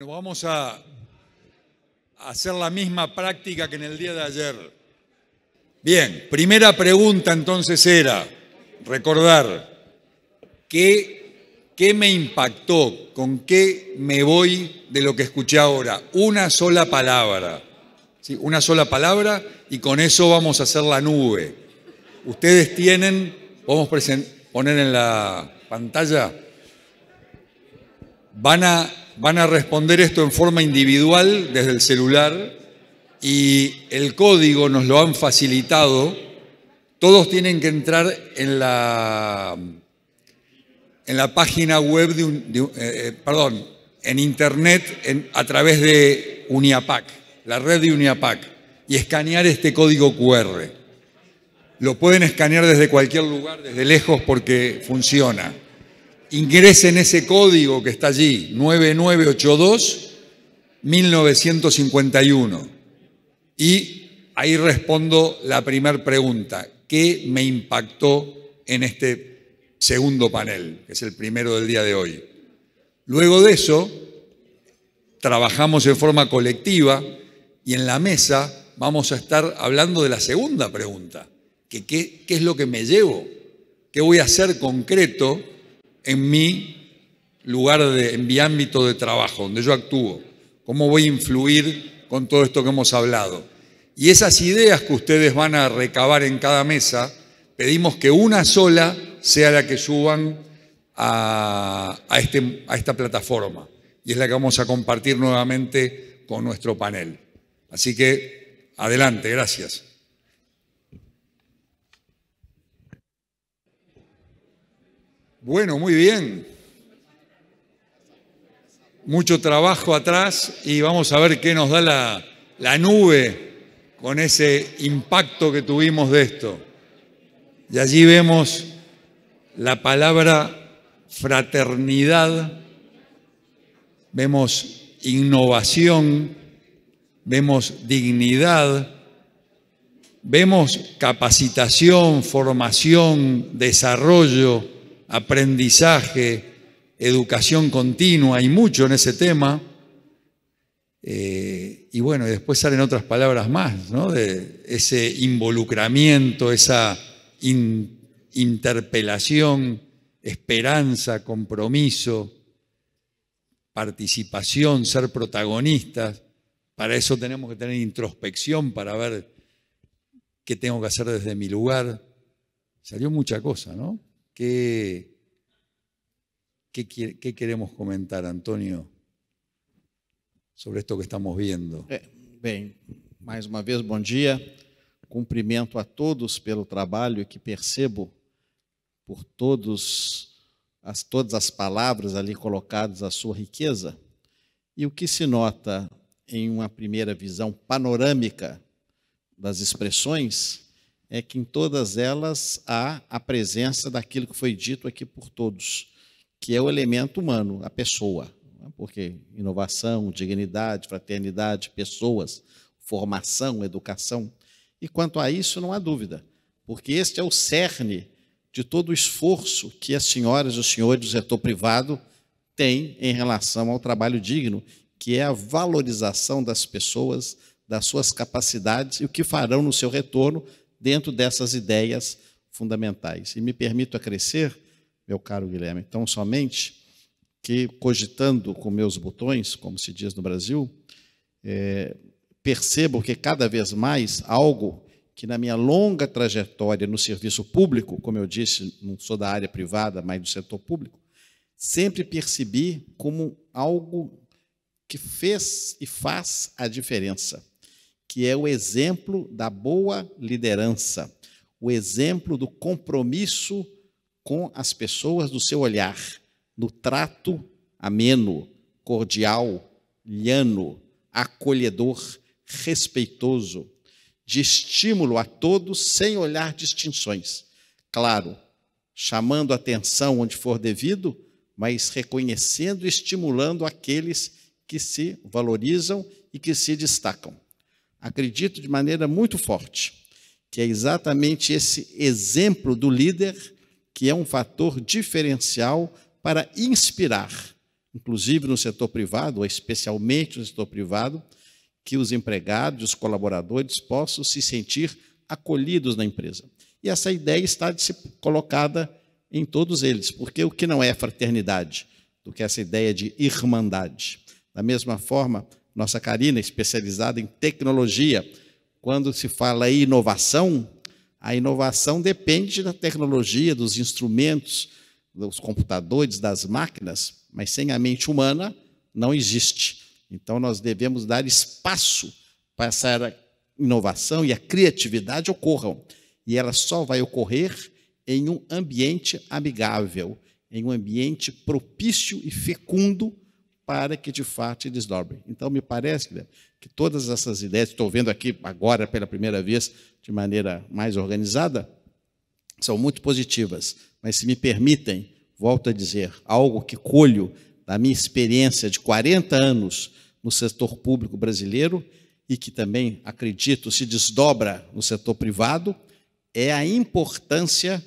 Vamos a hacer la misma práctica que en el día de ayer. Bien, primera pregunta entonces era recordar qué me impactó, con qué me voy de lo que escuché ahora. Una sola palabra, ¿sí? Una sola palabra y con eso vamos a hacer la nube. Ustedes tienen, podemos poner en la pantalla, van a responder esto en forma individual desde el celular y el código nos lo han facilitado. Todos tienen que entrar en la página web en internet a través de Uniapac, la red de Uniapac, y escanear este código QR. Lo pueden escanear desde cualquier lugar, desde lejos, porque funciona. Ingresen ese código que está allí, 9982-1951. Y ahí respondo la primera pregunta. ¿Qué me impactó en este segundo panel, que es el primero del día de hoy? Luego de eso, trabajamos en forma colectiva y en la mesa vamos a estar hablando de la segunda pregunta. ¿Qué es lo que me llevo? ¿Qué voy a hacer concreto en mi lugar, en mi ámbito de trabajo, donde yo actúo? ¿Cómo voy a influir con todo esto que hemos hablado? Y esas ideas que ustedes van a recabar en cada mesa, pedimos que una sola sea la que suban a esta plataforma. Y es la que vamos a compartir nuevamente con nuestro panel. Así que, adelante, gracias. Bueno, muy bien. Mucho trabajo atrás y vamos a ver qué nos da la nube con ese impacto que tuvimos de esto. Y allí vemos la palabra fraternidad, vemos innovación, vemos dignidad, vemos capacitación, formación, desarrollo, aprendizaje, educación continua, hay mucho en ese tema. Y bueno, después salen otras palabras más, ¿no? De ese involucramiento, esa interpelación, esperanza, compromiso, participación, ser protagonistas. Para eso tenemos que tener introspección para ver qué tengo que hacer desde mi lugar. Salió mucha cosa, ¿no? ¿Qué queremos comentar, Antônio, sobre esto que estamos viendo? Bem, mais uma vez, bom dia. Cumprimento a todos pelo trabalho que percebo por todas as palavras ali colocadas, a sua riqueza. E o que se nota em uma primeira visão panorâmica das expressões é que em todas elas há a presença daquilo que foi dito aqui por todos, que é o elemento humano, a pessoa. Porque inovação, dignidade, fraternidade, pessoas, formação, educação. E quanto a isso, não há dúvida, porque este é o cerne de todo o esforço que as senhoras e os senhores do setor privado têm em relação ao trabalho digno, que é a valorização das pessoas, das suas capacidades e o que farão no seu retorno dentro dessas ideias fundamentais. E me permito acrescer, meu caro Guilherme, então somente que, cogitando com meus botões, como se diz no Brasil, percebo que cada vez mais algo que na minha longa trajetória no serviço público, como eu disse, não sou da área privada, mas do setor público, sempre percebi como algo que fez e faz a diferença, que é o exemplo da boa liderança, o exemplo do compromisso com as pessoas, do seu olhar, no trato ameno, cordial, liano, acolhedor, respeitoso, de estímulo a todos sem olhar distinções. Claro, chamando a atenção onde for devido, mas reconhecendo e estimulando aqueles que se valorizam e que se destacam. Acredito de maneira muito forte que é exatamente esse exemplo do líder que é um fator diferencial para inspirar inclusive no setor privado, ou especialmente no setor privado, que os empregados, os colaboradores possam se sentir acolhidos na empresa. E essa ideia está colocada em todos eles, porque o que não é fraternidade do que essa ideia de irmandade? Da mesma forma, nossa Karina, especializada em tecnologia, quando se fala em inovação, a inovação depende da tecnologia, dos instrumentos, dos computadores, das máquinas, mas sem a mente humana não existe. Então, nós devemos dar espaço para essa inovação e a criatividade ocorram. E ela só vai ocorrer em um ambiente amigável, em um ambiente propício e fecundo para que, de fato, se desdobrem. Então, me parece que todas essas ideias, estou vendo aqui agora pela primeira vez, de maneira mais organizada, são muito positivas. Mas, se me permitem, volto a dizer, algo que colho da minha experiência de 40 anos no setor público brasileiro e que também, acredito, se desdobra no setor privado, é a importância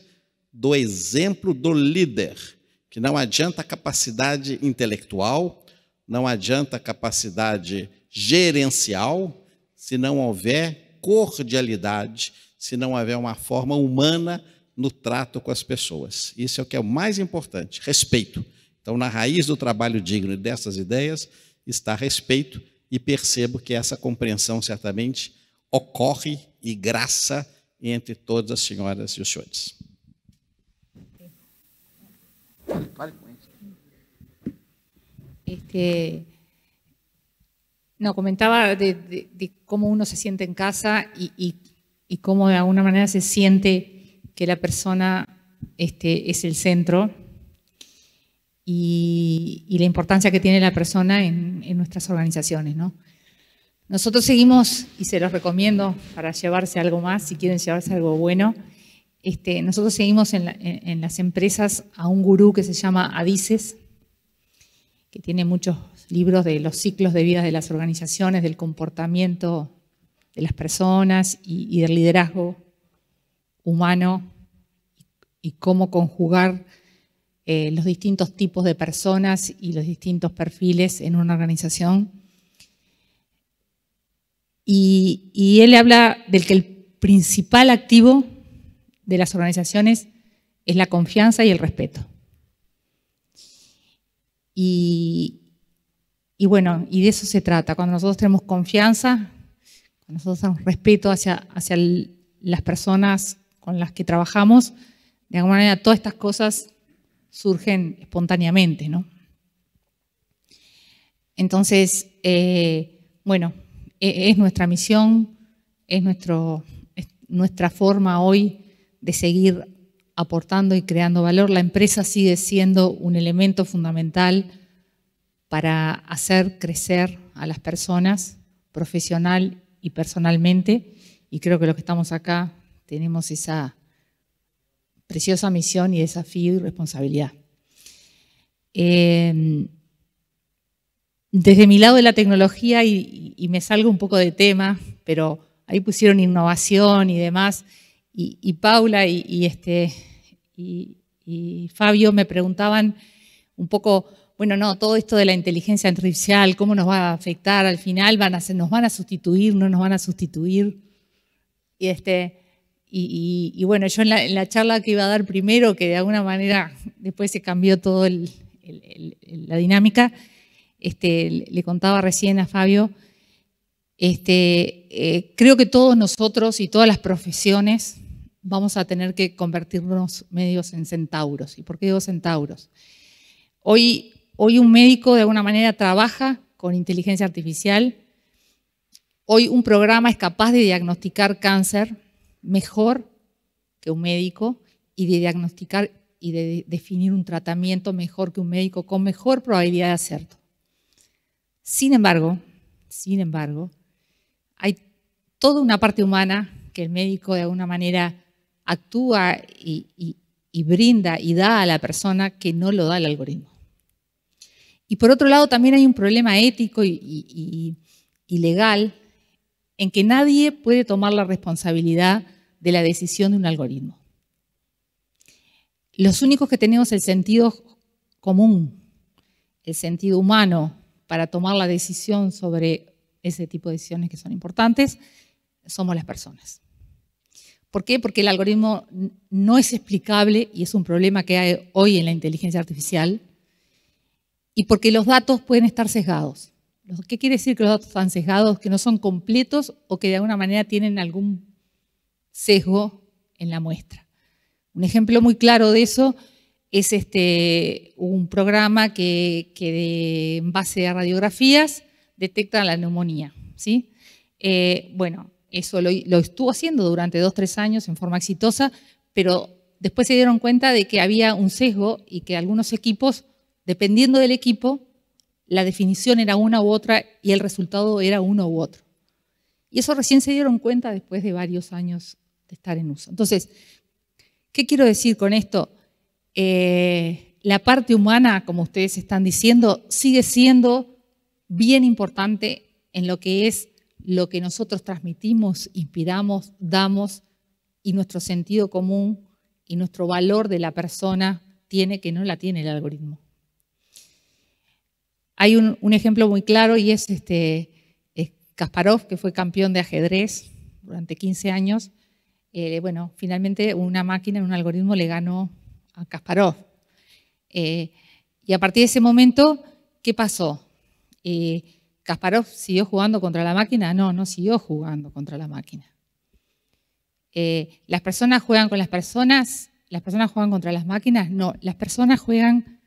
do exemplo do líder, que não adianta a capacidade intelectual, não adianta a capacidade gerencial, se não houver cordialidade, se não houver uma forma humana no trato com as pessoas. Isso é o que é o mais importante, respeito. Então, na raiz do trabalho digno dessas ideias está respeito, e percebo que essa compreensão certamente ocorre e graça entre todas as senhoras e os senhores. No, comentaba de cómo uno se siente en casa y cómo de alguna manera se siente que la persona es el centro y la importancia que tiene la persona en nuestras organizaciones, ¿no? Nosotros seguimos, y se los recomiendo para llevarse algo más, si quieren llevarse algo bueno, nosotros seguimos en las empresas a un gurú que se llama Adices, que tiene muchos libros de los ciclos de vida de las organizaciones, del comportamiento de las personas y del liderazgo humano y cómo conjugar los distintos tipos de personas y los distintos perfiles en una organización. Y él habla del que el principal activo de las organizaciones es la confianza y el respeto. Y bueno, y de eso se trata. Cuando nosotros tenemos confianza, cuando nosotros tenemos respeto hacia las personas con las que trabajamos, de alguna manera todas estas cosas surgen espontáneamente, ¿no? Entonces, bueno, es nuestra misión, es nuestra forma hoy de seguir aportando y creando valor. La empresa sigue siendo un elemento fundamental para hacer crecer a las personas profesional y personalmente, y creo que los que estamos acá tenemos esa preciosa misión y desafío y responsabilidad. Desde mi lado de la tecnología, y me salgo un poco de tema, pero ahí pusieron innovación y demás, y Paula y Fabio me preguntaban un poco, bueno, no, todo esto de la inteligencia artificial, ¿cómo nos va a afectar al final? ¿Nos van a sustituir? ¿No nos van a sustituir? Y bueno, yo en la charla que iba a dar primero, que de alguna manera después se cambió toda la dinámica, le contaba recién a Fabio, creo que todos nosotros y todas las profesiones vamos a tener que convertirnos medios en centauros. ¿Y por qué digo centauros? Hoy un médico de alguna manera trabaja con inteligencia artificial. Hoy un programa es capaz de diagnosticar cáncer mejor que un médico y de diagnosticar y de definir un tratamiento mejor que un médico con mejor probabilidad de acierto. Sin embargo, hay toda una parte humana que el médico de alguna manera actúa y brinda y da a la persona que no lo da el algoritmo. Y por otro lado también hay un problema ético y legal en que nadie puede tomar la responsabilidad de la decisión de un algoritmo. Los únicos que tenemos el sentido común, el sentido humano para tomar la decisión sobre ese tipo de decisiones que son importantes, somos las personas. ¿Por qué? Porque el algoritmo no es explicable y es un problema que hay hoy en la inteligencia artificial, y porque los datos pueden estar sesgados. ¿Qué quiere decir que los datos están sesgados? Que no son completos o que de alguna manera tienen algún sesgo en la muestra. Un ejemplo muy claro de eso es un programa que en base a radiografías detecta la neumonía, ¿sí? Bueno, eso lo estuvo haciendo durante 2 o 3 años en forma exitosa, pero después se dieron cuenta de que había un sesgo y que algunos equipos, dependiendo del equipo, la definición era una u otra y el resultado era uno u otro. Y eso recién se dieron cuenta después de varios años de estar en uso. Entonces, ¿qué quiero decir con esto? La parte humana, como ustedes están diciendo, sigue siendo bien importante en lo que es lo que nosotros transmitimos, inspiramos, damos, y nuestro sentido común y nuestro valor de la persona tiene que no la tiene el algoritmo. Hay un ejemplo muy claro y es Kasparov, que fue campeón de ajedrez durante 15 años. Bueno, finalmente una máquina, un algoritmo le ganó a Kasparov. Y a partir de ese momento, ¿qué pasó? ¿Kasparov siguió jugando contra la máquina? No, no siguió jugando contra la máquina. ¿Las personas juegan con las personas? ¿Las personas juegan contra las máquinas? No, las personas juegan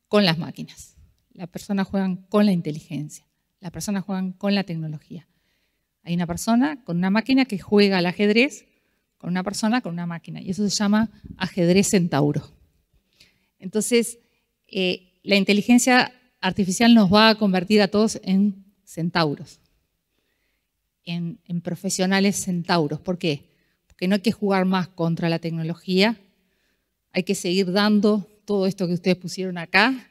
con las máquinas. Las personas juegan con la inteligencia. Las personas juegan con la tecnología. Hay una persona con una máquina que juega al ajedrez con una persona con una máquina. Y eso se llama ajedrez centauro. Entonces, la inteligencia artificial nos va a convertir a todos en centauros, en profesionales centauros. ¿Por qué? Porque no hay que jugar más contra la tecnología, hay que seguir dando todo esto que ustedes pusieron acá,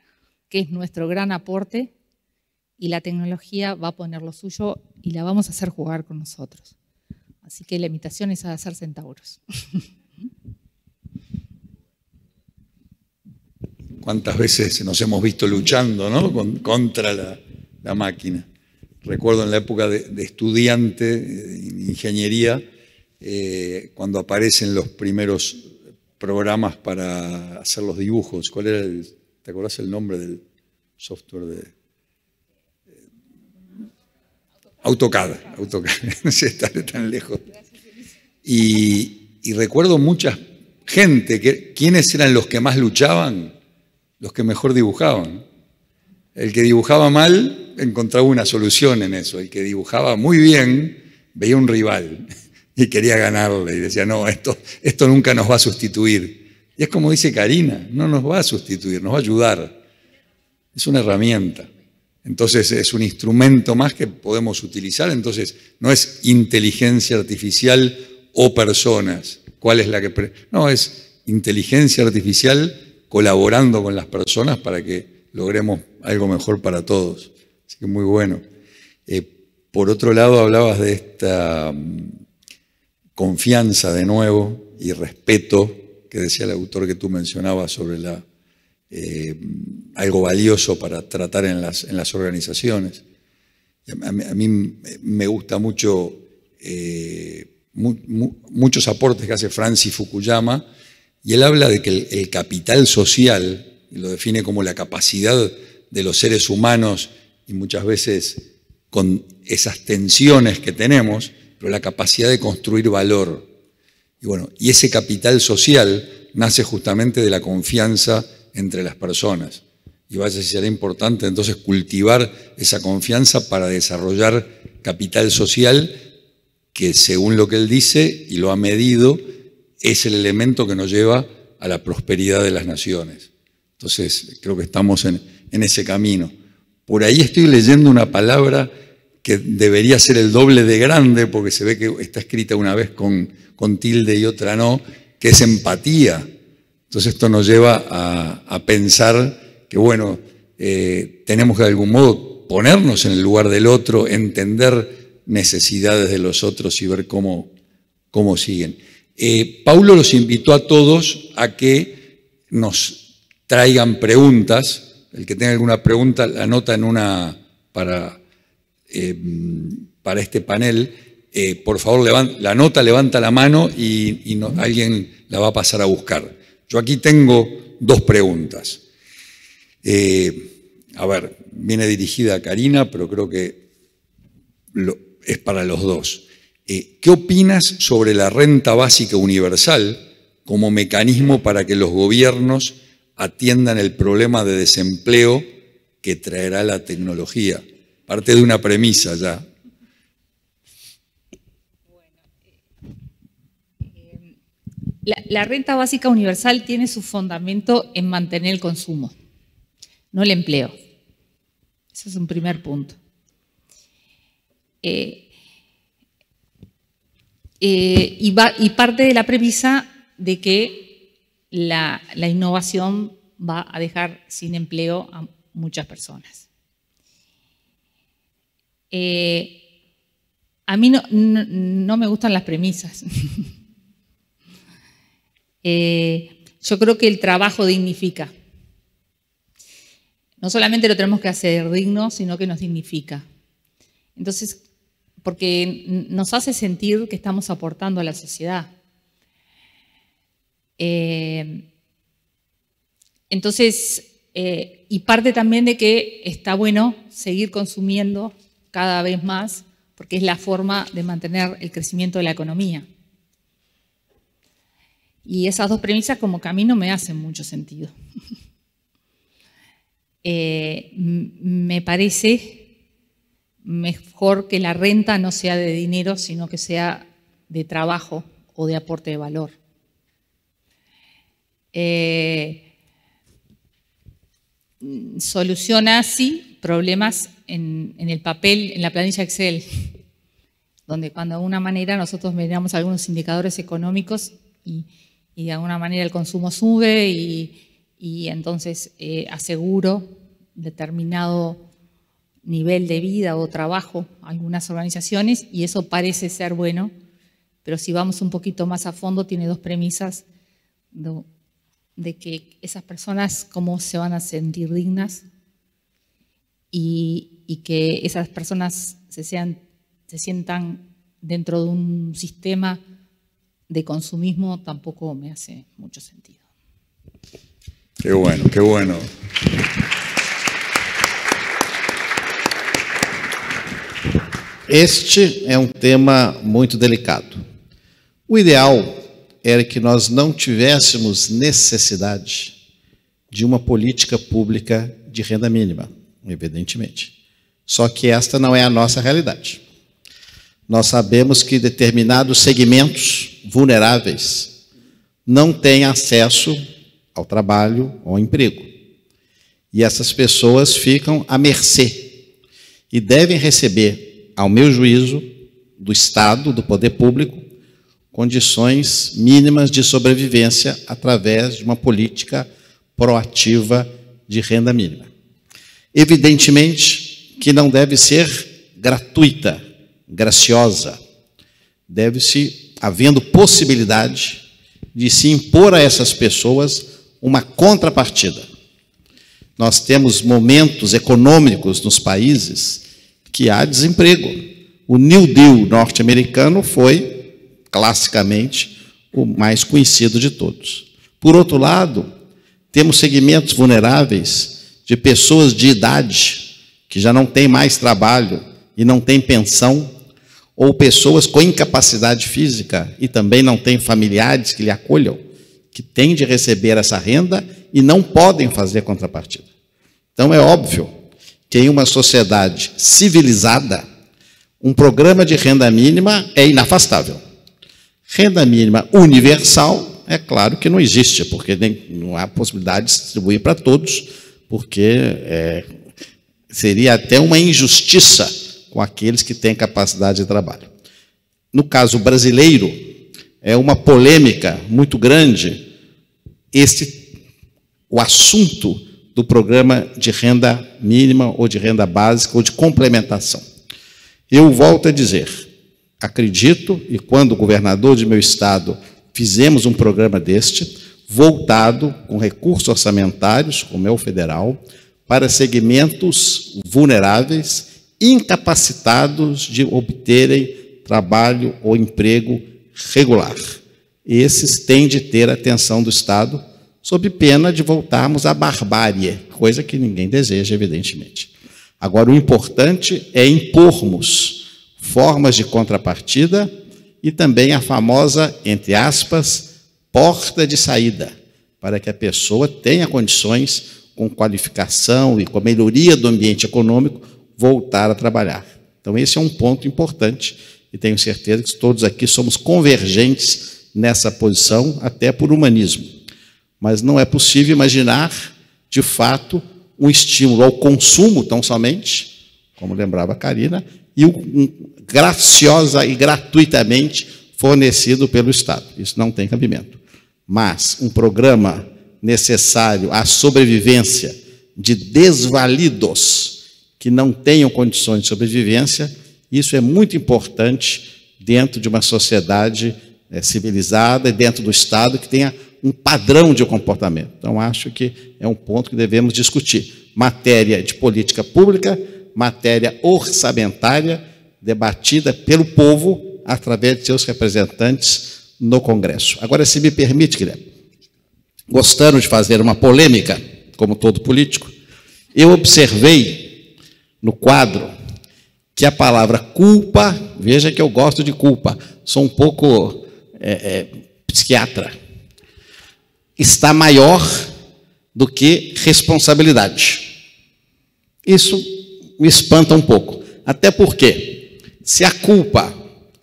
que es nuestro gran aporte, y la tecnología va a poner lo suyo y la vamos a hacer jugar con nosotros. Así que la invitación es a ser centauros. ¿Cuántas veces nos hemos visto luchando, ¿no? contra la máquina? Recuerdo en la época de estudiante en ingeniería, cuando aparecen los primeros programas para hacer los dibujos. ¿Cuál era ¿te acordás el nombre del software de AutoCAD? No sé, está tan lejos. Y recuerdo mucha gente, ¿quiénes eran los que más luchaban? Los que mejor dibujaban. El que dibujaba mal encontraba una solución en eso. El que dibujaba muy bien veía un rival y quería ganarle y decía, no, esto nunca nos va a sustituir. Y es como dice Karina, no nos va a sustituir, nos va a ayudar. Es una herramienta. Entonces es un instrumento más que podemos utilizar. Entonces no es inteligencia artificial o personas. ¿Cuál es la que...? No, es inteligencia artificial colaborando con las personas para que logremos algo mejor para todos. Así que muy bueno. Por otro lado, hablabas de esta confianza de nuevo y respeto que decía el autor que tú mencionabas sobre algo valioso para tratar en las organizaciones. A mí me gusta mucho muchos aportes que hace Francis Fukuyama, y él habla de que el capital social, y lo define como la capacidad de los seres humanos, y muchas veces con esas tensiones que tenemos, pero la capacidad de construir valor. Y bueno, y ese capital social nace justamente de la confianza entre las personas. Y vaya si será importante entonces cultivar esa confianza para desarrollar capital social que, según lo que él dice y lo ha medido, es el elemento que nos lleva a la prosperidad de las naciones. Entonces, creo que estamos en ese camino. Por ahí estoy leyendo una palabra que debería ser el doble de grande, porque se ve que está escrita una vez con tilde y otra no, que es empatía. Entonces esto nos lleva a pensar que, bueno, tenemos que de algún modo ponernos en el lugar del otro, entender necesidades de los otros y ver cómo siguen. Paulo los invitó a todos a que nos traigan preguntas. el que tenga alguna pregunta, la anota para este panel. Por favor, levanta la mano y alguien la va a pasar a buscar. Yo aquí tengo dos preguntas. A ver, viene dirigida a Karina, pero creo que es para los dos. ¿Qué opinas sobre la renta básica universal como mecanismo para que los gobiernos atiendan el problema de desempleo que traerá la tecnología? Parte de una premisa ya. La renta básica universal tiene su fundamento en mantener el consumo, no el empleo. Ese es un primer punto. Y parte de la premisa de que la innovación va a dejar sin empleo a muchas personas. A mí no me gustan las premisas. Yo creo que el trabajo dignifica. No solamente lo tenemos que hacer digno, sino que nos dignifica. Entonces, porque nos hace sentir que estamos aportando a la sociedad. Entonces, y parte también de que está bueno seguir consumiendo cada vez más, porque es la forma de mantener el crecimiento de la economía. Y esas dos premisas como que a mí no me hacen mucho sentido. Me parece mejor que la renta no sea de dinero, sino que sea de trabajo o de aporte de valor. Soluciona, sí, problemas en el papel, en la planilla Excel, donde cuando de alguna manera nosotros miramos algunos indicadores económicos y de alguna manera el consumo sube y entonces aseguro determinado nivel de vida o trabajo a algunas organizaciones y eso parece ser bueno, pero si vamos un poquito más a fondo tiene dos premisas de que esas personas cómo se van a sentir dignas y que esas personas se sientan dentro de un sistema de consumismo tampoco me hace mucho sentido. Qué bueno, qué bueno. Este é um tema muito delicado. O ideal era que nós não tivéssemos necessidade de uma política pública de renda mínima, evidentemente. Só que esta não é a nossa realidade. Nós sabemos que determinados segmentos vulneráveis não têm acesso ao trabalho, ao emprego. E essas pessoas ficam à mercê e devem receber, ao meu juízo, do Estado, do poder público, condições mínimas de sobrevivência através de uma política proativa de renda mínima. Evidentemente que não deve ser gratuita, graciosa. Deve-se, havendo possibilidade de se impor a essas pessoas uma contrapartida. Nós temos momentos econômicos nos países que há desemprego. O New Deal norte-americano foi, classicamente, o mais conhecido de todos. Por outro lado, temos segmentos vulneráveis de pessoas de idade que já não têm mais trabalho e não têm pensão, ou pessoas com incapacidade física e também não têm familiares que lhe acolham, que têm de receber essa renda e não podem fazer contrapartida. Então é óbvio que em uma sociedade civilizada, um programa de renda mínima é inafastável. Renda mínima universal, é claro que não existe, porque não há possibilidade de distribuir para todos, porque seria até uma injustiça com aqueles que têm capacidade de trabalho. No caso brasileiro, é uma polêmica muito grande o assunto do programa de renda mínima ou de renda básica ou de complementação. Eu volto a dizer, acredito, e quando governador de meu estado fizemos um programa deste, voltado com recursos orçamentários, como é o federal, para segmentos vulneráveis, incapacitados de obterem trabalho ou emprego regular. Esses têm de ter a atenção do Estado, sob pena de voltarmos à barbárie, coisa que ninguém deseja, evidentemente. Agora, o importante é impormos formas de contrapartida e também a famosa, entre aspas, porta de saída, para que a pessoa tenha condições, com qualificação e com a melhoria do ambiente econômico, voltar a trabalhar. Então, esse é um ponto importante e tenho certeza que todos aqui somos convergentes nessa posição, até por humanismo. Mas não é possível imaginar, de fato, um estímulo ao consumo, tão somente, como lembrava a Karina, e graciosa e gratuitamente fornecido pelo Estado. Isso não tem cabimento. Mas um programa necessário à sobrevivência de desvalidos que não tenham condições de sobrevivência, isso é muito importante dentro de uma sociedade civilizada e dentro do Estado que tenha um padrão de comportamento. Então, acho que é um ponto que devemos discutir. Matéria de política pública, matéria orçamentária, debatida pelo povo através de seus representantes no Congresso. Agora, se me permite, Guilherme, gostando de fazer uma polêmica, como todo político, eu observei no quadro que a palavra culpa, veja que eu gosto de culpa, sou um pouco psiquiatra, está maior do que responsabilidade. Isso me espanta um pouco, até porque, se a culpa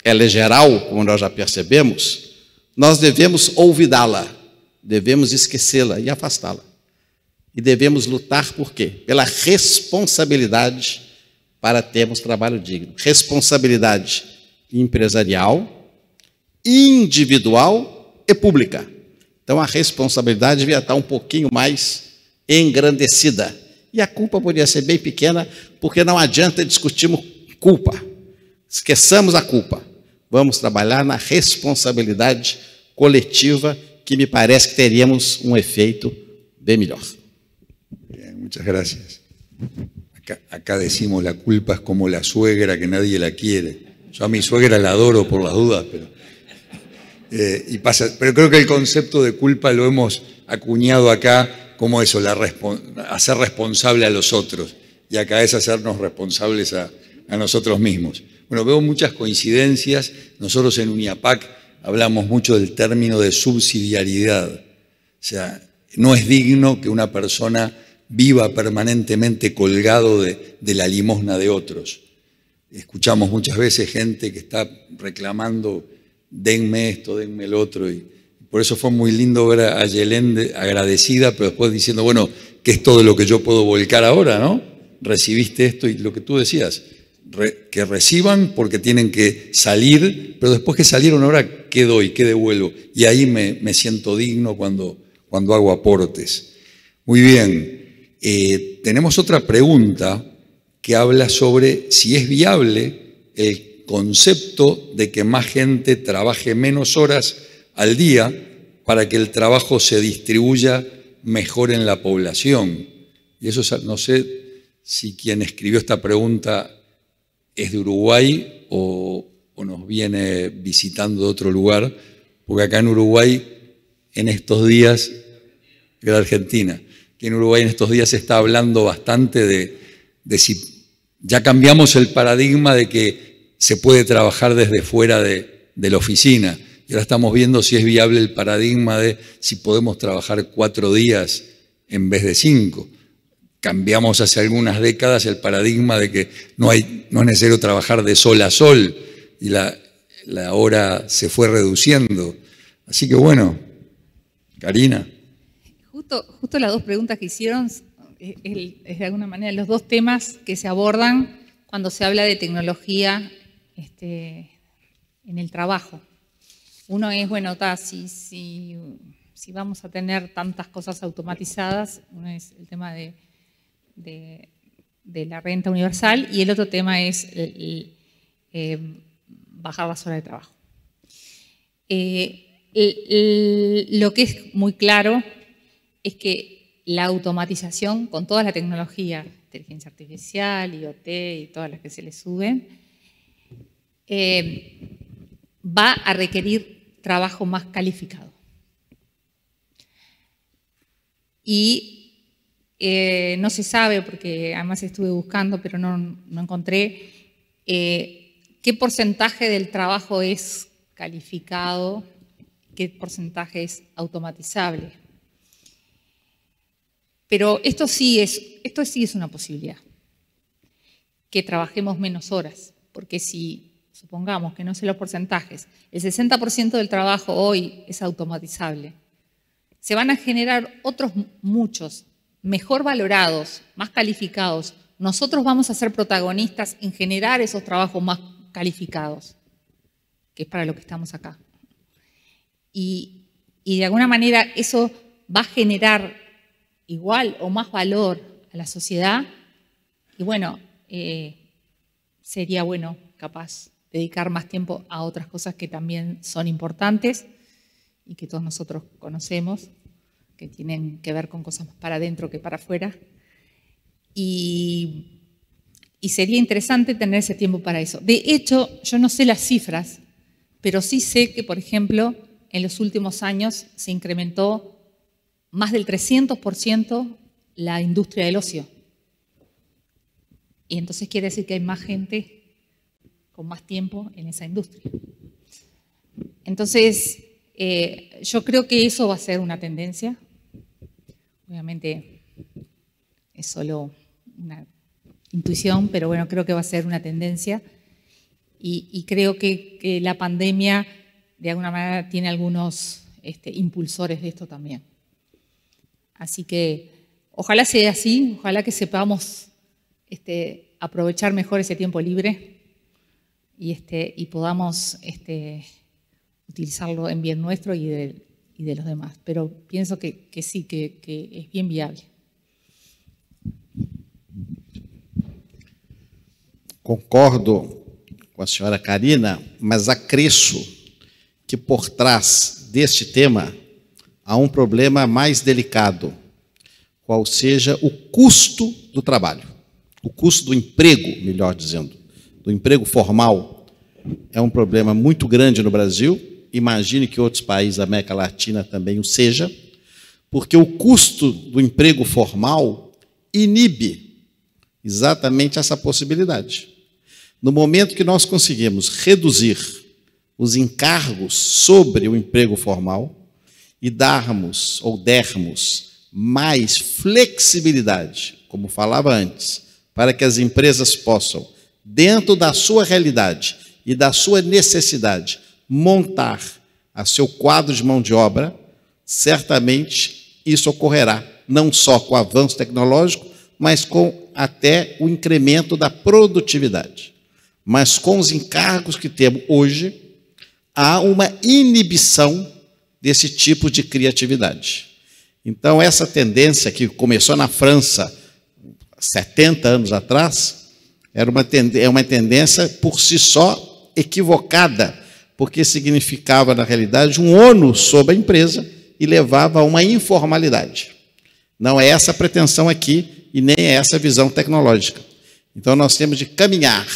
ela é geral, como nós já percebemos, nós devemos olvidá-la, devemos esquecê-la e afastá-la. E devemos lutar por quê? Pela responsabilidade para termos trabalho digno. Responsabilidade empresarial, individual e pública. Então, a responsabilidade devia estar um pouquinho mais engrandecida. E a culpa podia ser bem pequena, porque não adianta discutirmos culpa. Esqueçamos a culpa. Vamos trabalhar na responsabilidade coletiva, que me parece que teríamos um efeito bem melhor. Bien, muchas gracias. Acá decimos la culpa es como la suegra que nadie la quiere. Yo a mi suegra la adoro por las dudas, pero creo que el concepto de culpa lo hemos acuñado acá como eso, hacer responsable a los otros. Y acá es hacernos responsables a nosotros mismos. Bueno, veo muchas coincidencias. Nosotros en UNIAPAC hablamos mucho del término de subsidiariedad. O sea, no es digno que una persona viva permanentemente colgado de la limosna de otros. Escuchamos muchas veces gente que está reclamando, denme esto, denme el otro, y por eso fue muy lindo ver a Yelén agradecida, pero después diciendo, bueno, ¿qué es todo lo que yo puedo volcar ahora, no? Recibiste esto y lo que tú decías, que reciban porque tienen que salir, pero después que salieron ahora, ¿qué doy? ¿Qué devuelvo? Y ahí me siento digno cuando hago aportes. Muy bien. Tenemos otra pregunta que habla sobre si es viable el concepto de que más gente trabaje menos horas al día para que el trabajo se distribuya mejor en la población. Y eso no sé si quien escribió esta pregunta es de Uruguay o nos viene visitando de otro lugar, porque acá en Uruguay en estos días, de la Argentina, que en Uruguay en estos días se está hablando bastante de si ya cambiamos el paradigma de que se puede trabajar desde fuera de la oficina. Y ahora estamos viendo si es viable el paradigma de si podemos trabajar 4 días en vez de 5. Cambiamos hace algunas décadas el paradigma de que no es necesario trabajar de sol a sol y la hora se fue reduciendo. Así que bueno, Karina. Justo las dos preguntas que hicieron es de alguna manera los dos temas que se abordan cuando se habla de tecnología en el trabajo. Uno es, bueno, si vamos a tener tantas cosas automatizadas, uno es el tema de la renta universal y el otro tema es bajar las horas de trabajo. Lo que es muy claro es que la automatización con toda la tecnología, inteligencia artificial, IoT y todas las que se le suben, va a requerir trabajo más calificado. Y no se sabe, porque además estuve buscando, pero no encontré, qué porcentaje del trabajo es calificado, qué porcentaje es automatizable. Pero esto sí es una posibilidad, que trabajemos menos horas, porque si supongamos que no sé los porcentajes, el 60% del trabajo hoy es automatizable, se van a generar otros muchos, mejor valorados, más calificados. Nosotros vamos a ser protagonistas en generar esos trabajos más calificados, que es para lo que estamos acá. Y de alguna manera eso va a generar igual o más valor a la sociedad. Y bueno, sería bueno, capaz, dedicar más tiempo a otras cosas que también son importantes y que todos nosotros conocemos, que tienen que ver con cosas más para adentro que para afuera. Y sería interesante tener ese tiempo para eso. De hecho, yo no sé las cifras, pero sí sé que, por ejemplo, en los últimos años se incrementó más del 300% la industria del ocio. Y entonces quiere decir que hay más gente con más tiempo en esa industria. Entonces, yo creo que eso va a ser una tendencia. Obviamente es solo una intuición, pero bueno, creo que va a ser una tendencia. Y creo que la pandemia, de alguna manera, tiene algunos impulsores de esto también. Así que ojalá sea así, ojalá que sepamos aprovechar mejor ese tiempo libre y podamos utilizarlo en bien nuestro y de los demás. Pero pienso que sí, que es bien viable. Concordo com a senhora Karina, mas acresço que por trás deste tema há um problema mais delicado, qual seja o custo do trabalho, o custo do emprego, melhor dizendo, do emprego formal. É um problema muito grande no Brasil, imagine que outros países da América Latina também o seja, porque o custo do emprego formal inibe exatamente essa possibilidade. No momento que nós conseguimos reduzir os encargos sobre o emprego formal e dermos mais flexibilidade, como falava antes, para que as empresas possam, dentro da sua realidade e da sua necessidade, montar a seu quadro de mão de obra, certamente isso ocorrerá, não só com o avanço tecnológico, mas com até o incremento da produtividade. Mas com os encargos que temos hoje, há uma inibição desse tipo de criatividade. Então, essa tendência que começou na França 70 anos atrás, é uma tendência por si só equivocada, porque significava, na realidade, um ônus sobre a empresa e levava a uma informalidade. Não é essa a pretensão aqui e nem é essa a visão tecnológica. Então, nós temos de caminhar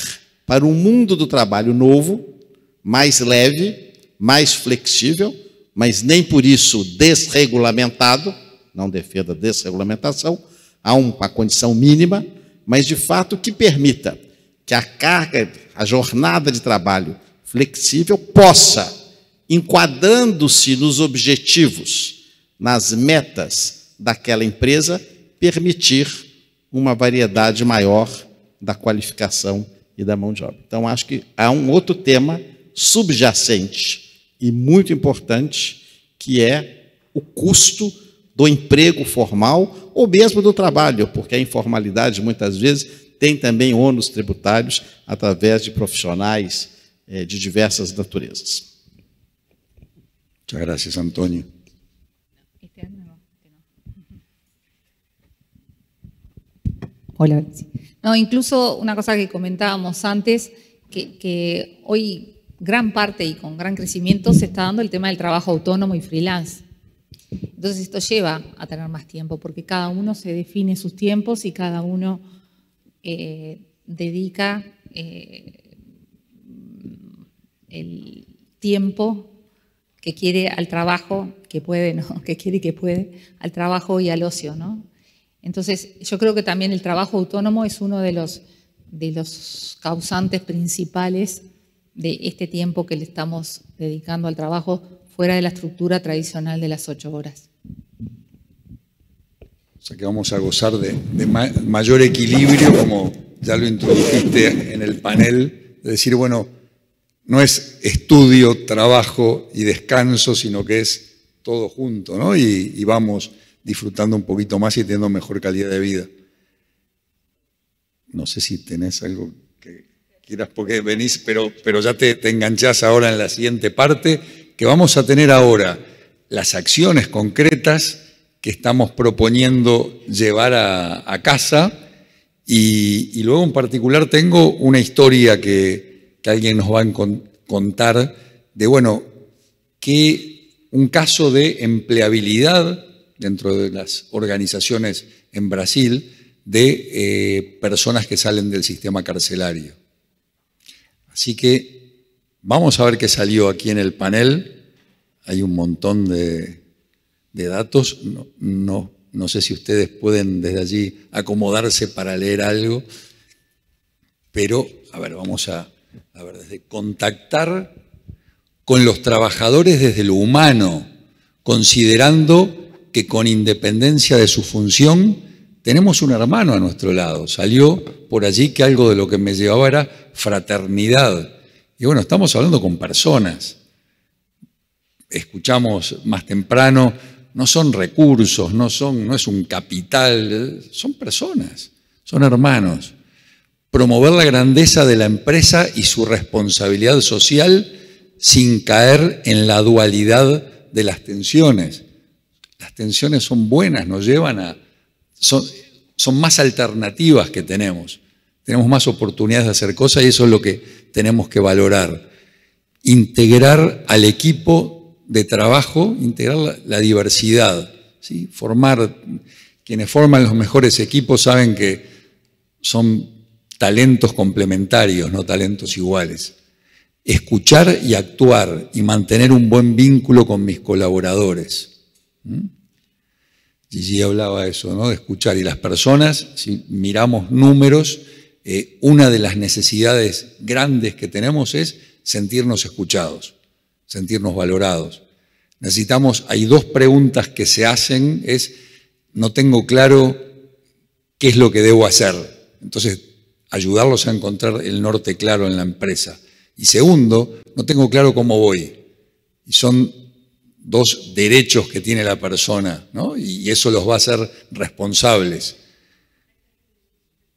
para um mundo do trabalho novo, mais leve, mais flexível, mas nem por isso desregulamentado, não defendo a desregulamentação, há uma condição mínima, mas de fato que permita que a carga, a jornada de trabalho flexível possa, enquadrando-se nos objetivos, nas metas daquela empresa, permitir uma variedade maior da qualificação e da mão de obra. Então, acho que há um outro tema subjacente e muito importante, que é o custo do emprego formal ou mesmo do trabalho, porque a informalidade, muitas vezes, tem também ônus tributários através de profissionais de diversas naturezas. Muchas gracias, Antonio. Hola. No, incluso una cosa que comentábamos antes, que hoy gran parte y con gran crecimiento se está dando el tema del trabajo autónomo y freelance. Entonces esto lleva a tener más tiempo, porque cada uno se define sus tiempos y cada uno dedica el tiempo que quiere al trabajo, que puede, ¿no? Que quiere y que puede, al trabajo y al ocio, ¿no? Entonces, yo creo que también el trabajo autónomo es uno de los causantes principales de este tiempo que le estamos dedicando al trabajo fuera de la estructura tradicional de las 8 horas. O sea que vamos a gozar de mayor equilibrio, como ya lo introdujiste en el panel, de decir, bueno, no es estudio, trabajo y descanso, sino que es todo junto, ¿no? Y vamos disfrutando un poquito más y teniendo mejor calidad de vida. No sé si tenés algo que quieras, porque venís, pero ya te enganchás ahora en la siguiente parte, que vamos a tener ahora las acciones concretas que estamos proponiendo llevar a casa, y luego en particular tengo una historia que alguien nos va a contar de, bueno, un caso de empleabilidad dentro de las organizaciones en Brasil de personas que salen del sistema carcelario. Así que vamos a ver qué salió aquí en el panel. Hay un montón de datos. No sé si ustedes pueden desde allí acomodarse para leer algo, pero, a ver, vamos a ver, desde contactar con los trabajadores desde lo humano, considerando que con independencia de su función, tenemos un hermano a nuestro lado. Salió por allí que algo de lo que me llevaba era fraternidad. Y bueno, estamos hablando con personas. Escuchamos más temprano, no son recursos, no es un capital, son personas, son hermanos. Promover la grandeza de la empresa y su responsabilidad social sin caer en la dualidad de las tensiones. Las tensiones son buenas, nos llevan son más alternativas que tenemos. Tenemos más oportunidades de hacer cosas y eso es lo que tenemos que valorar. Integrar al equipo de trabajo, integrar la diversidad, ¿sí? Quienes forman los mejores equipos saben que son talentos complementarios, no talentos iguales. Escuchar y actuar y mantener un buen vínculo con mis colaboradores. Gigi hablaba de eso, ¿no? De escuchar. Y las personas, si miramos números, una de las necesidades grandes que tenemos es sentirnos escuchados, sentirnos valorados. Hay 2 preguntas que se hacen, no tengo claro qué es lo que debo hacer. Entonces, ayudarlos a encontrar el norte claro en la empresa. Y segundo, no tengo claro cómo voy. Y son 2 derechos que tiene la persona, ¿no? Y eso los va a hacer responsables.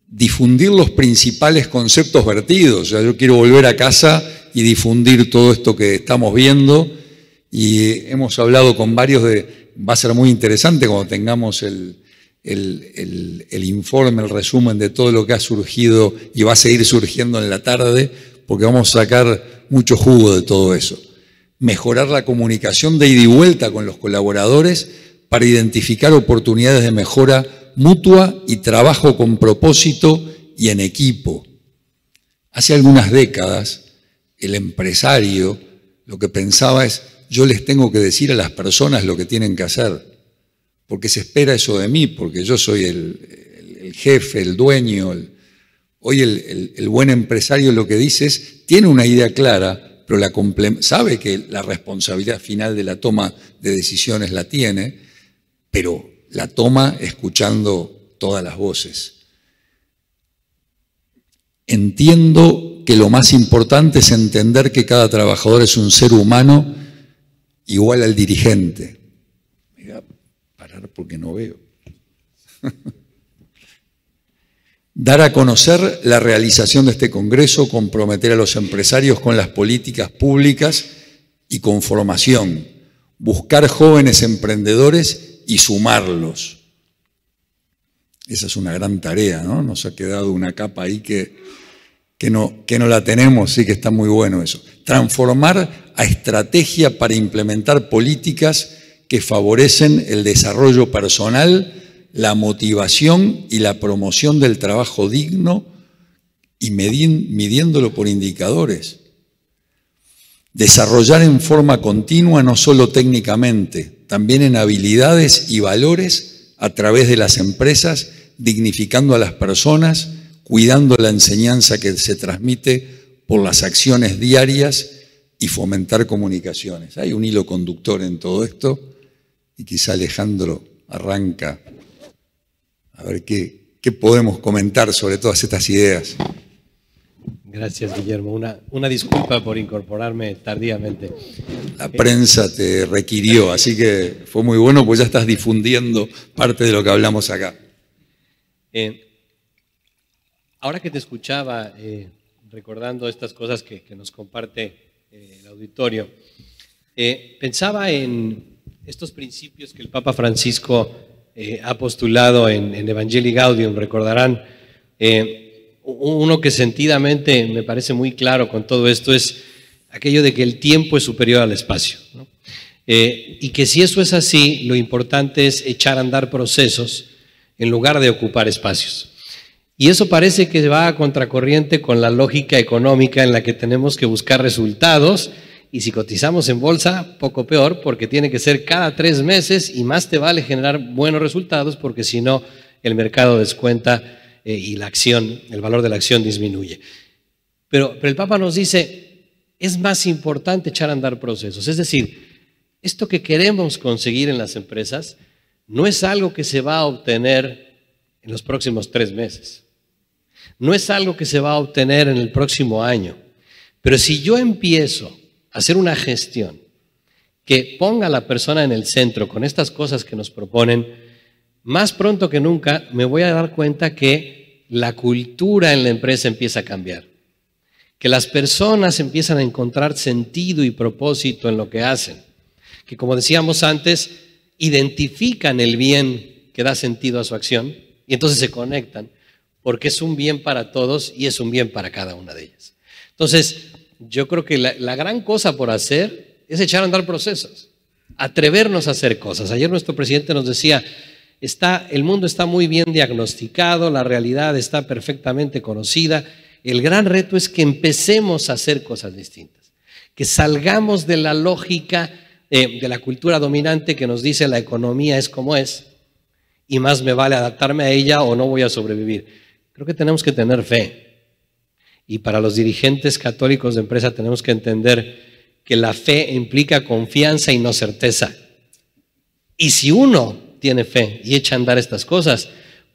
Difundir los principales conceptos vertidos. O sea, yo quiero volver a casa y difundir todo esto que estamos viendo. Y hemos hablado con varios va a ser muy interesante cuando tengamos el informe, el resumen de todo lo que ha surgido y va a seguir surgiendo en la tarde, porque vamos a sacar mucho jugo de todo eso. Mejorar la comunicación de ida y vuelta con los colaboradores para identificar oportunidades de mejora mutua y trabajo con propósito y en equipo. Hace algunas décadas, el empresario lo que pensaba es, yo les tengo que decir a las personas lo que tienen que hacer, porque se espera eso de mí, porque yo soy el jefe, el dueño. Hoy el buen empresario lo que dice es, tiene una idea clara, pero sabe que la responsabilidad final de la toma de decisiones la tiene, pero la toma escuchando todas las voces. Entiendo que lo más importante es entender que cada trabajador es un ser humano igual al dirigente. Me voy a parar porque no veo. Dar a conocer la realización de este congreso, comprometer a los empresarios con las políticas públicas y con formación, buscar jóvenes emprendedores y sumarlos. Esa es una gran tarea, ¿no? Nos ha quedado una capa ahí que no la tenemos, sí que está muy bueno eso. Transformar a estrategia para implementar políticas que favorecen el desarrollo personal, la motivación y la promoción del trabajo digno y midiéndolo por indicadores. Desarrollar en forma continua, no solo técnicamente, también en habilidades y valores a través de las empresas, dignificando a las personas, cuidando la enseñanza que se transmite por las acciones diarias y fomentar comunicaciones. Hay un hilo conductor en todo esto y quizá Alejandro arranca a ver qué podemos comentar sobre todas estas ideas. Gracias, Guillermo. Una disculpa por incorporarme tardíamente. La prensa te requirió, así que fue muy bueno, pues ya estás difundiendo parte de lo que hablamos acá. Ahora que te escuchaba, recordando estas cosas que nos comparte el auditorio, pensaba en estos principios que el Papa Francisco ha postulado en Evangelii Gaudium. Recordarán, uno que sentidamente me parece muy claro con todo esto es aquello de que el tiempo es superior al espacio, ¿no? Y que si eso es así, lo importante es echar a andar procesos en lugar de ocupar espacios. Y eso parece que va a contracorriente con la lógica económica en la que tenemos que buscar resultados, y si cotizamos en bolsa, poco peor, porque tiene que ser cada 3 meses y más te vale generar buenos resultados, porque si no el mercado descuenta y la acción, el valor de la acción disminuye. Pero el Papa nos dice, es más importante echar a andar procesos. Es decir, esto que queremos conseguir en las empresas no es algo que se va a obtener en los próximos 3 meses. No es algo que se va a obtener en el próximo año. Pero si yo empiezo a hacer una gestión que ponga a la persona en el centro con estas cosas que nos proponen, más pronto que nunca me voy a dar cuenta que la cultura en la empresa empieza a cambiar, que las personas empiezan a encontrar sentido y propósito en lo que hacen, que, como decíamos antes, identifican el bien que da sentido a su acción y entonces se conectan, porque es un bien para todos y es un bien para cada una de ellas. Entonces, yo creo que la gran cosa por hacer es echar a andar procesos, atrevernos a hacer cosas. Ayer nuestro presidente nos decía, el mundo está muy bien diagnosticado, la realidad está perfectamente conocida. El gran reto es que empecemos a hacer cosas distintas, que salgamos de la lógica de la cultura dominante que nos dice la economía es como es y más me vale adaptarme a ella o no voy a sobrevivir. Creo que tenemos que tener fe. Y para los dirigentes católicos de empresa tenemos que entender que la fe implica confianza y no certeza. Y si uno tiene fe y echa a andar estas cosas,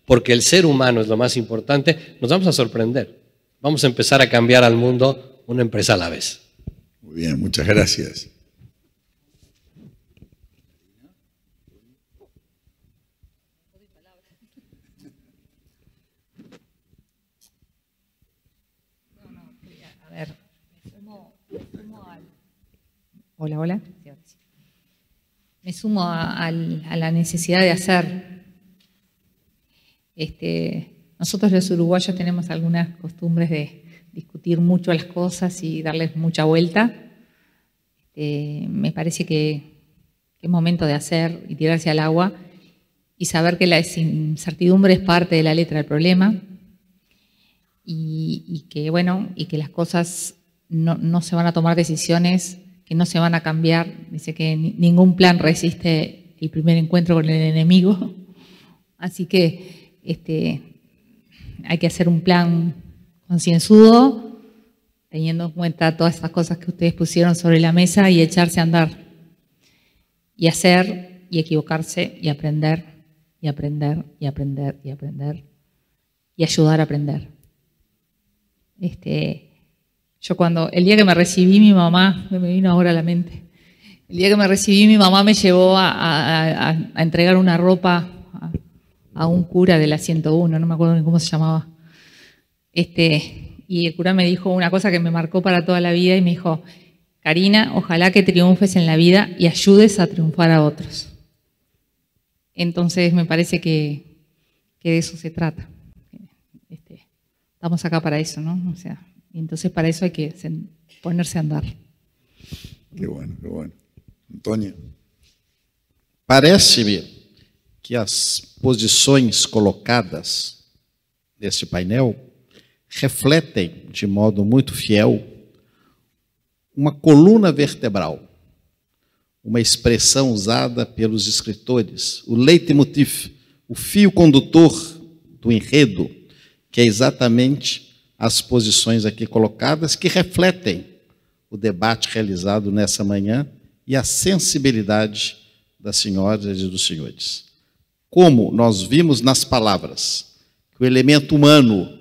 porque el ser humano es lo más importante, nos vamos a sorprender. Vamos a empezar a cambiar al mundo una empresa a la vez. Muy bien, muchas gracias. A ver, Hola, hola. Me sumo a la necesidad de hacer. Nosotros los uruguayos tenemos algunas costumbres de discutir mucho las cosas y darles mucha vuelta. Me parece que es momento de hacer y tirarse al agua y saber que la incertidumbre es parte de la letra del problema y que las cosas no se van a tomar decisiones que no se van a cambiar. Dice que ningún plan resiste el primer encuentro con el enemigo. Así que hay que hacer un plan concienzudo, teniendo en cuenta todas estas cosas que ustedes pusieron sobre la mesa y echarse a andar. Y hacer, y equivocarse, y aprender, y aprender, y aprender, y aprender, y ayudar a aprender. Yo el día que me recibí, mi mamá, me vino ahora a la mente, el día que me recibí, mi mamá me llevó a entregar una ropa a un cura de la 101, no me acuerdo ni cómo se llamaba. Y el cura me dijo una cosa que me marcó para toda la vida y me dijo, Karina, ojalá que triunfes en la vida y ayudes a triunfar a otros. Entonces me parece que de eso se trata. Estamos acá para eso, ¿no? O sea, y entonces para eso hay que ponerse a andar. Qué bueno, qué bueno. Antonio. Parece-me que as posições colocadas neste painel refletem, de modo muito fiel, uma coluna vertebral, uma expressão usada pelos escritores, o leitmotiv, o fio condutor do enredo, que é exatamente as posições aqui colocadas que refletem o debate realizado nessa manhã e a sensibilidade das senhoras e dos senhores. Como nós vimos nas palavras que o elemento humano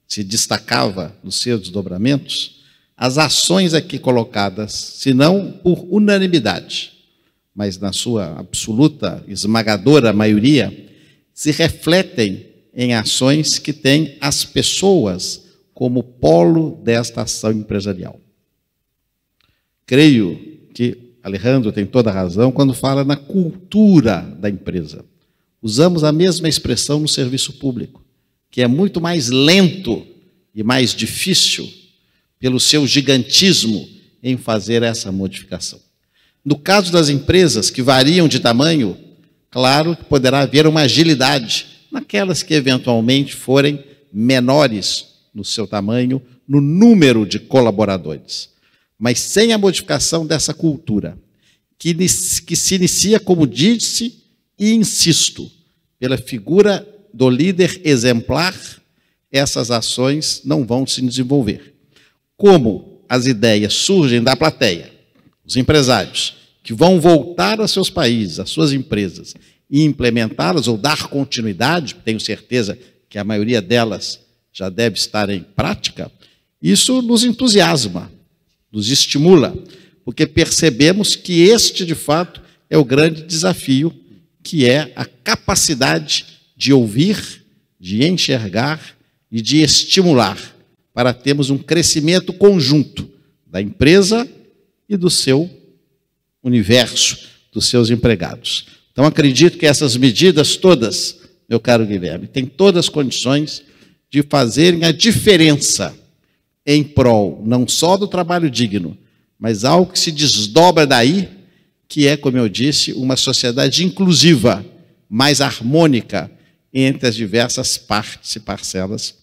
se destacava nos seus desdobramentos, as ações aqui colocadas, se não por unanimidade, mas na sua absoluta, esmagadora maioria, se refletem em ações que têm as pessoas como polo desta ação empresarial. Creio que Alejandro tem toda a razão quando fala na cultura da empresa. Usamos a mesma expressão no serviço público, que é muito mais lento e mais difícil pelo seu gigantismo em fazer essa modificação. No caso das empresas que variam de tamanho, claro que poderá haver uma agilidade naquelas que eventualmente forem menores no seu tamanho, no número de colaboradores. Mas sem a modificação dessa cultura, que se inicia, como disse e insisto, pela figura do líder exemplar, essas ações não vão se desenvolver. Como as ideias surgem da plateia, os empresários, que vão voltar a seus países, às suas empresas, e implementá-las ou dar continuidade, tenho certeza que a maioria delas já deve estar em prática, isso nos entusiasma, nos estimula, porque percebemos que este, de fato, é o grande desafio, que é a capacidade de ouvir, de enxergar e de estimular, para termos um crescimento conjunto da empresa e do seu universo, dos seus empregados. Então, acredito que essas medidas todas, meu caro Guilherme, têm todas as condições de fazerem a diferença em prol, não só do trabalho digno, mas algo que se desdobra daí, que é, como eu disse, uma sociedade inclusiva, mais harmônica entre as diversas partes e parcelas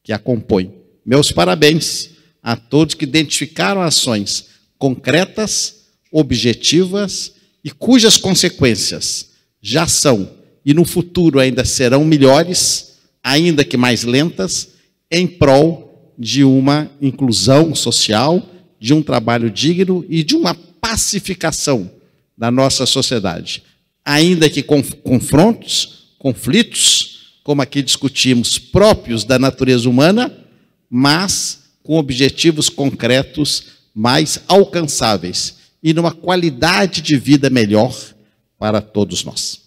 que a compõem. Meus parabéns a todos que identificaram ações concretas, objetivas e cujas consequências já são e no futuro ainda serão melhores, ainda que mais lentas, em prol de uma inclusão social, de um trabalho digno e de uma pacificação da nossa sociedade. Ainda que com confrontos, conflitos, como aqui discutimos, próprios da natureza humana, mas com objetivos concretos mais alcançáveis e numa qualidade de vida melhor para todos nós.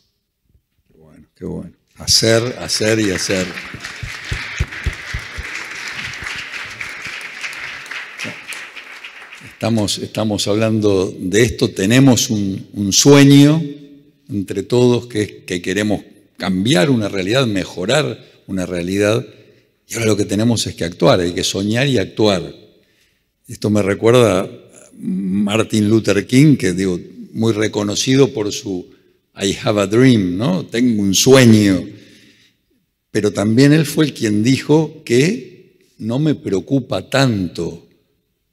Qué bueno. Hacer y hacer. Estamos hablando de esto, tenemos un sueño entre todos que queremos cambiar una realidad, mejorar una realidad, y ahora lo que tenemos es que actuar, hay que soñar y actuar. Esto me recuerda a Martin Luther King, que digo, muy reconocido por su I have a dream, ¿no? Tengo un sueño. Pero también él fue el quien dijo que no me preocupa tanto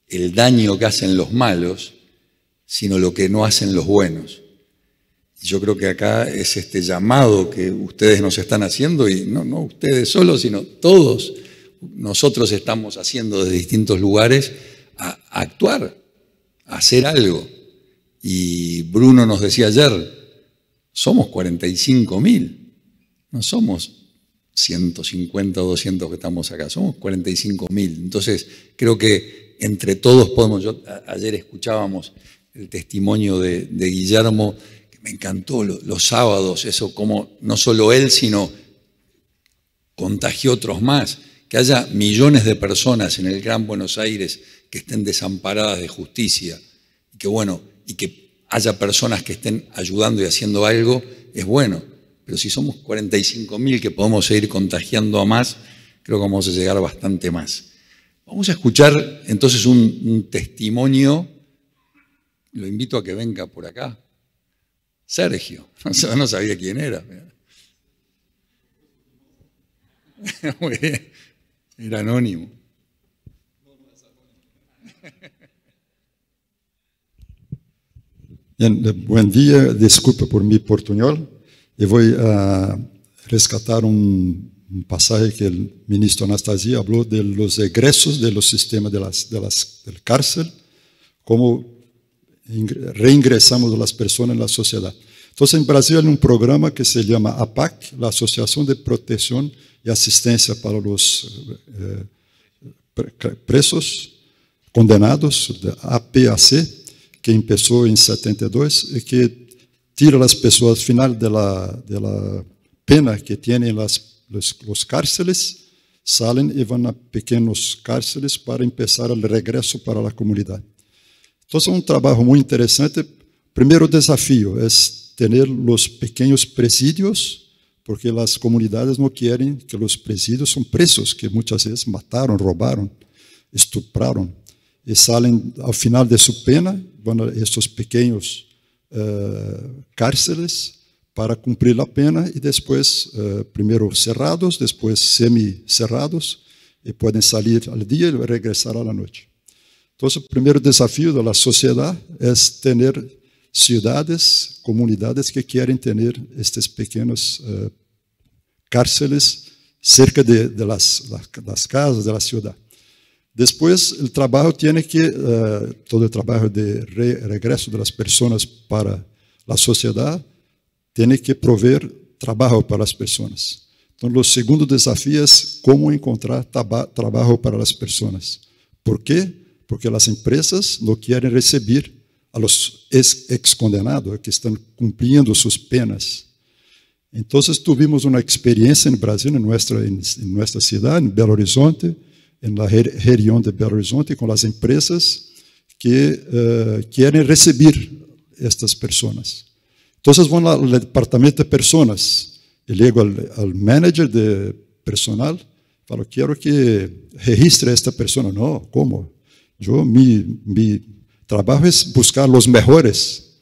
el daño que hacen los malos, sino lo que no hacen los buenos. Y yo creo que acá es este llamado que ustedes nos están haciendo, y no ustedes solos, sino todos nosotros estamos haciendo desde distintos lugares, a actuar, a hacer algo. Y Bruno nos decía ayer, somos 45.000, no somos 150 o 200 que estamos acá, somos 45.000. Entonces, creo que entre todos podemos. Ayer escuchábamos el testimonio de Guillermo, que me encantó, los sábados, eso como no solo él, sino contagió otros más, que haya millones de personas en el Gran Buenos Aires que estén desamparadas de justicia, y que bueno, y que haya personas que estén ayudando y haciendo algo, es bueno. Pero si somos 45.000 que podemos seguir contagiando a más, creo que vamos a llegar bastante más. Vamos a escuchar entonces un testimonio. Lo invito a que venga por acá. Sergio, no sabía quién era. Muy bien, era anónimo. Bien, buen día, disculpe por mi portuñol. Y voy a rescatar un pasaje que el ministro Anastasia habló de los egresos de los sistemas del cárcel, cómo reingresamos a las personas en la sociedad. Entonces, en Brasil hay un programa que se llama APAC, la Asociación de Protección y Asistencia para los presos condenados, de APAC, que empezó en 72 y que tira a las personas al final de la pena que tienen los cárceles, salen y van a pequeños cárceles para empezar el regreso para la comunidad. Entonces, un trabajo muy interesante. Primeiro desafío es tener los pequeños presidios, porque las comunidades no quieren que los presidios son presos, que muchas veces mataron, robaron, estupraron, y salen al final de su pena, van a estos pequeños cárceles para cumplir la pena y después, primero cerrados, después semi-cerrados, y pueden salir al día y regresar a la noche. Entonces, el primer desafío de la sociedad es tener ciudades, comunidades que quieren tener estos pequeños cárceles cerca de las casas de la ciudad. Después, el trabajo tiene que, todo el trabajo de regreso de las personas para la sociedad, tiene que proveer trabajo para las personas. Entonces, el segundo desafío es cómo encontrar trabajo para las personas. ¿Por qué? Porque las empresas no quieren recibir a los ex-condenados que están cumpliendo sus penas. Entonces, tuvimos una experiencia en Brasil, en nuestra ciudad, en Belo Horizonte, en la región de Belo Horizonte, con las empresas que quieren recibir estas personas. Entonces van al departamento de personas, y llego al manager de personal, falo, quiero que registre a esta persona. No, ¿cómo? Mi trabajo es buscar los mejores.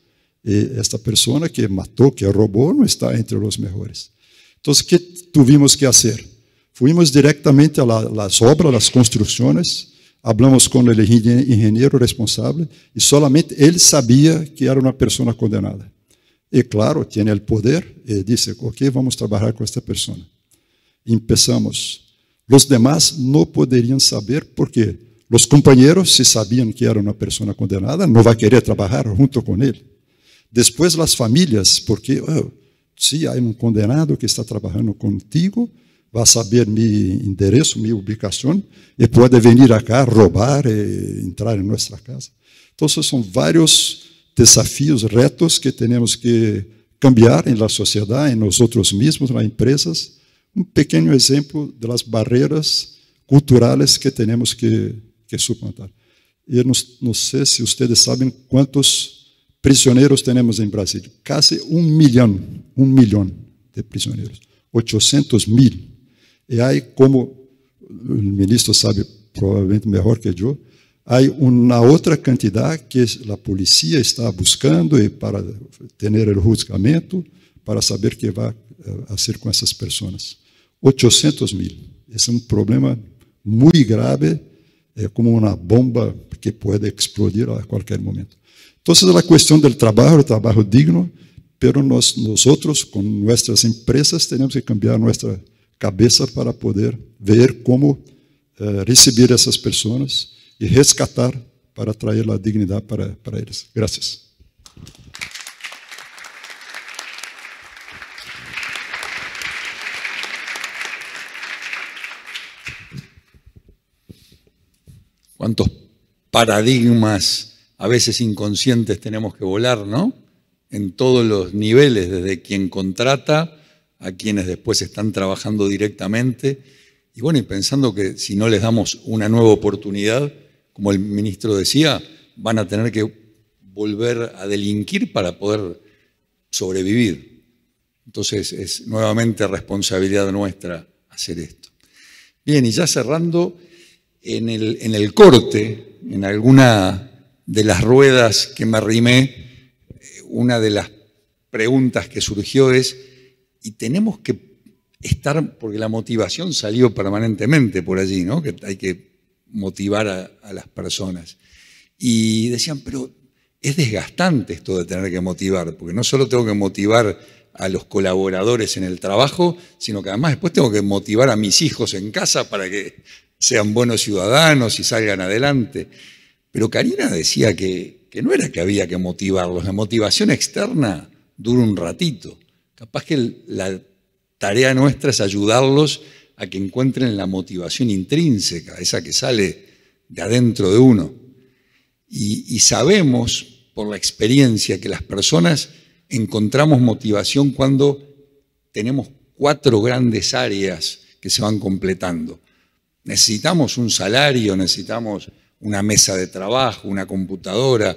Y esta persona que mató, que robó, no está entre los mejores. Entonces, ¿qué tuvimos que hacer? Fuimos directamente a las obras, las construcciones, hablamos con el ingeniero responsable y solamente él sabía que era una persona condenada. Y claro, tiene el poder y dice, ok, vamos a trabajar con esta persona. Empezamos. Los demás no podrían saber porque los compañeros, si sabían que era una persona condenada, no va a querer trabajar junto con él. Después las familias, porque sí, hay un condenado que está trabajando contigo, va a saber mi enderezo, mi ubicación, y puede venir acá a robar y entrar en nuestra casa. Entonces son varios desafíos, retos que tenemos que cambiar en la sociedad, en nosotros mismos, en las empresas. Un pequeño ejemplo de las barreras culturales que tenemos que suplantar. Y no sé si ustedes saben cuántos prisioneros tenemos en Brasil. Casi 1 millón de prisioneros, 800.000. Y hay, como el ministro sabe probablemente mejor que yo, hay una otra cantidad que la policía está buscando y para tener el juzgamiento, para saber qué va a hacer con esas personas. 800.000. Es un problema muy grave, como una bomba que puede explodir a cualquier momento. Entonces, la cuestión del trabajo, el trabajo digno, pero nosotros con nuestras empresas tenemos que cambiar nuestra cabeza para poder ver cómo recibir a esas personas y rescatar para traer la dignidad para ellos. Gracias. ¿Cuántos paradigmas a veces inconscientes tenemos que volar, ¿no? En todos los niveles, desde quien contrata a quienes después están trabajando directamente. Y bueno, y pensando que si no les damos una nueva oportunidad, como el ministro decía, van a tener que volver a delinquir para poder sobrevivir. Entonces es nuevamente responsabilidad nuestra hacer esto. Bien, y ya cerrando, en el corte, en alguna de las ruedas que me arrimé, una de las preguntas que surgió es, y tenemos que estar, porque la motivación salió permanentemente por allí, ¿no? Que hay que motivar a las personas. Y decían, pero es desgastante esto de tener que motivar, porque no solo tengo que motivar a los colaboradores en el trabajo, sino que además después tengo que motivar a mis hijos en casa para que sean buenos ciudadanos y salgan adelante. Pero Karina decía que no era que había que motivarlos, la motivación externa dura un ratito. Capaz que la tarea nuestra es ayudarlos a que encuentren la motivación intrínseca, esa que sale de adentro de uno. Y sabemos por la experiencia que las personas encontramos motivación cuando tenemos 4 grandes áreas que se van completando. Necesitamos un salario, necesitamos una mesa de trabajo, una computadora,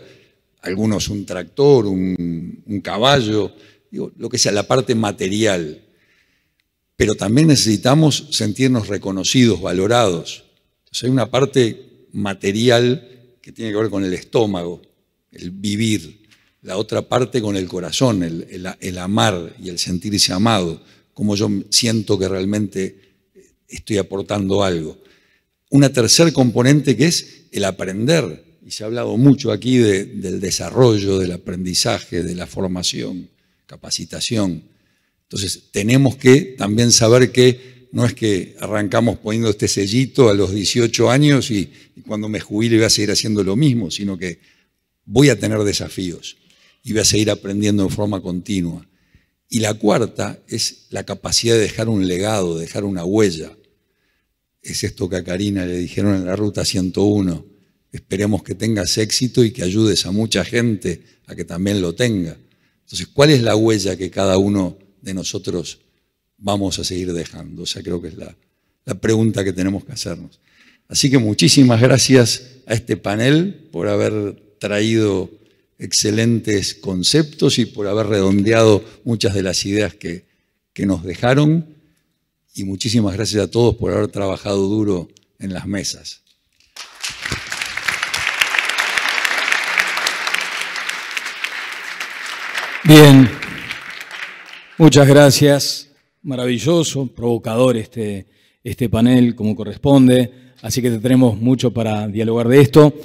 algunos un tractor, un caballo, digo, lo que sea, la parte material. Pero también necesitamos sentirnos reconocidos, valorados. Entonces hay una parte material que tiene que ver con el estómago, el vivir. La otra parte con el corazón, el amar y el sentirse amado, como yo siento que realmente estoy aportando algo. Una tercer componente que es el aprender, y se ha hablado mucho aquí del desarrollo, del aprendizaje, de la formación, capacitación. Entonces tenemos que también saber que no es que arrancamos poniendo este sellito a los 18 años y cuando me jubile voy a seguir haciendo lo mismo, sino que voy a tener desafíos y voy a seguir aprendiendo de forma continua. Y la cuarta es la capacidad de dejar un legado, de dejar una huella. Es esto que a Karina le dijeron en la Ruta 101. Esperemos que tengas éxito y que ayudes a mucha gente a que también lo tenga. Entonces, ¿cuál es la huella que cada uno de nosotros vamos a seguir dejando? O sea, creo que es la pregunta que tenemos que hacernos. Así que muchísimas gracias a este panel por haber traído excelentes conceptos y por haber redondeado muchas de las ideas que nos dejaron. Y muchísimas gracias a todos por haber trabajado duro en las mesas. Bien, muchas gracias. Maravilloso, provocador este panel como corresponde. Así que tenemos mucho para dialogar de esto.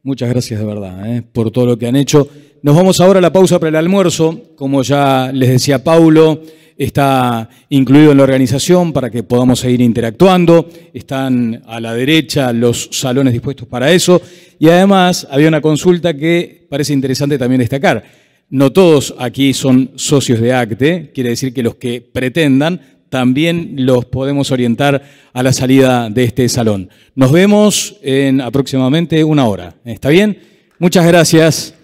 Muchas gracias de verdad por todo lo que han hecho. Nos vamos ahora a la pausa para el almuerzo. Como ya les decía Paulo, está incluido en la organización para que podamos seguir interactuando. Están a la derecha los salones dispuestos para eso. Y además había una consulta que parece interesante también destacar. No todos aquí son socios de ACTE, quiere decir que los que pretendan también los podemos orientar a la salida de este salón. Nos vemos en aproximadamente 1 hora. ¿Está bien? Muchas gracias.